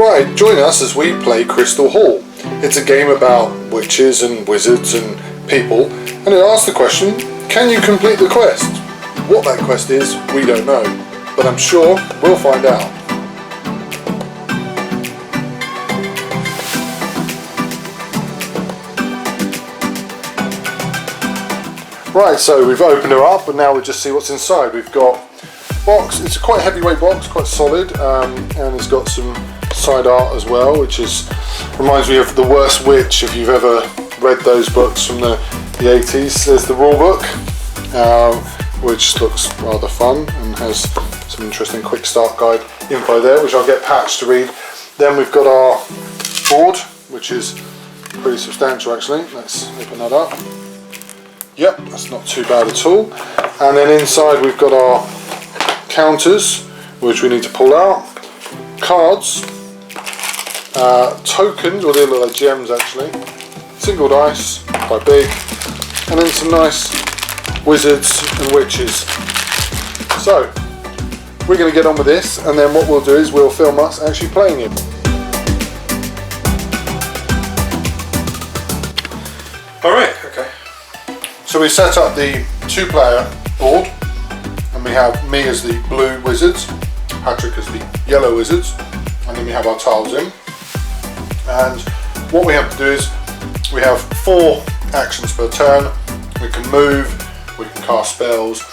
Right, join us as we play Crystal Hall. It's a game about witches and wizards and people, and it asks the question, can you complete the quest? What that quest is, we don't know, but I'm sure we'll find out. Right, so we've opened her up and now we'll just see what's inside. We've got a box, it's a quite heavyweight box, quite solid, and it's got some side art as well, which reminds me of The Worst Witch, if you've ever read those books from the 80s. There's the rule book, which looks rather fun and has some interesting quick start guide info there, which I'll get patched to read. Then we've got our board, which is pretty substantial actually. Let's open that up. Yep, that's not too bad at all. And then inside we've got our counters, which we need to pull out, cards, tokens, or they look like gems actually, single dice, quite big, and then some nice wizards and witches. So, we're going to get on with this, and then what we'll do is we'll film us actually playing it. Alright, okay. So we set up the 2-player board, and we have me as the blue wizards, Patrick as the yellow wizards, and then we have our tiles in. And what we have to do is we have 4 actions per turn. We can move, we can cast spells.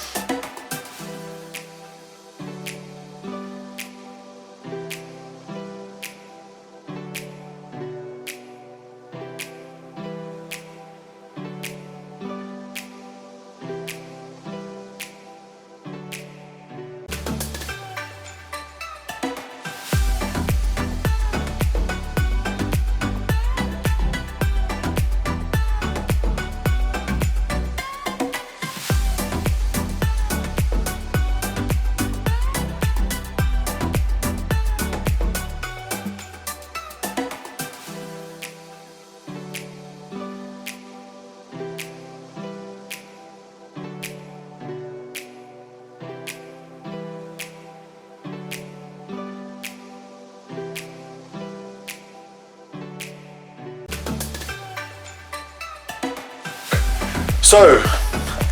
So,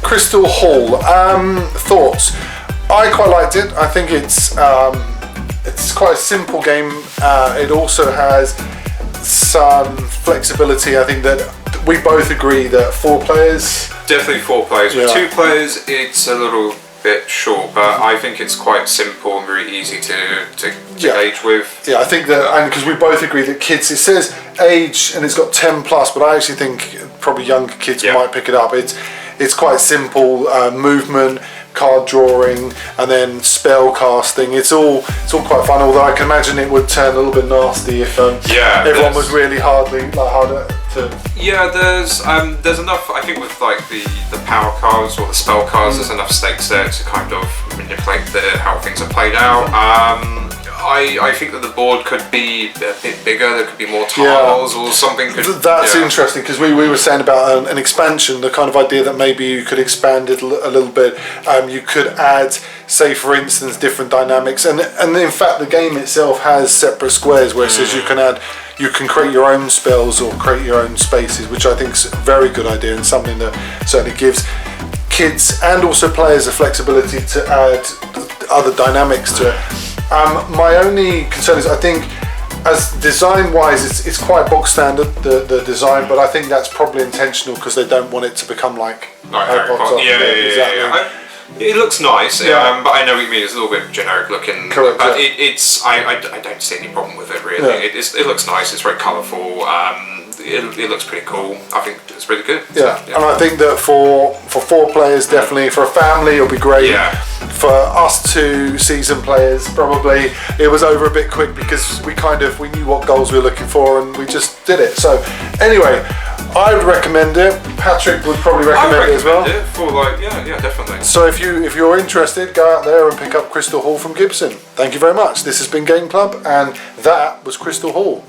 Crystal Hall, thoughts? I quite liked it. I think it's quite a simple game. It also has some flexibility. I think that we both agree that 4 players. Definitely 4 players. With 2 players, it's a little bit short, but I think it's quite simple and very easy to engage with. Yeah, I think that, and because we both agree that kids, it says age and it's got 10 plus, but I actually think probably younger kids might pick it up. It's quite simple, movement, card drawing, and then spell casting. It's all quite fun. Although I can imagine it would turn a little bit nasty if everyone was really harder to. Yeah, there's enough. I think with like the power cards or the spell cards, there's enough stakes there to kind of manipulate how things are played out. I think that the board could be a bit bigger. There could be more tiles or something. That's interesting, because we were saying about an expansion, the kind of idea that maybe you could expand it a little bit. You could add, say for instance, different dynamics, and in fact the game itself has separate squares where it says you can create your own spells or create your own spaces, which I think is a very good idea and something that certainly gives kids and also players the flexibility to add other dynamics to it. My only concern is I think as design wise it's quite box standard, the design, but I think that's probably intentional because they don't want it to become like Harry Potter. Yeah. It looks nice, but I know what you mean. It's a little bit generic looking. Correct, but I don't see any problem with it really. Yeah. It looks nice. It's very colourful. It looks pretty cool. I think it's really good. Yeah, and I think that for 4 players, definitely. For a family, it'll be great. Yeah. For us 2 seasoned players, probably it was over a bit quick because we knew what goals we were looking for and we just did it. So anyway, I would recommend it. Patrick would probably recommend it as well. Yeah, definitely. So if you're interested, go out there and pick up Crystal Hall from Gibson. Thank you very much. This has been Game Club, and that was Crystal Hall.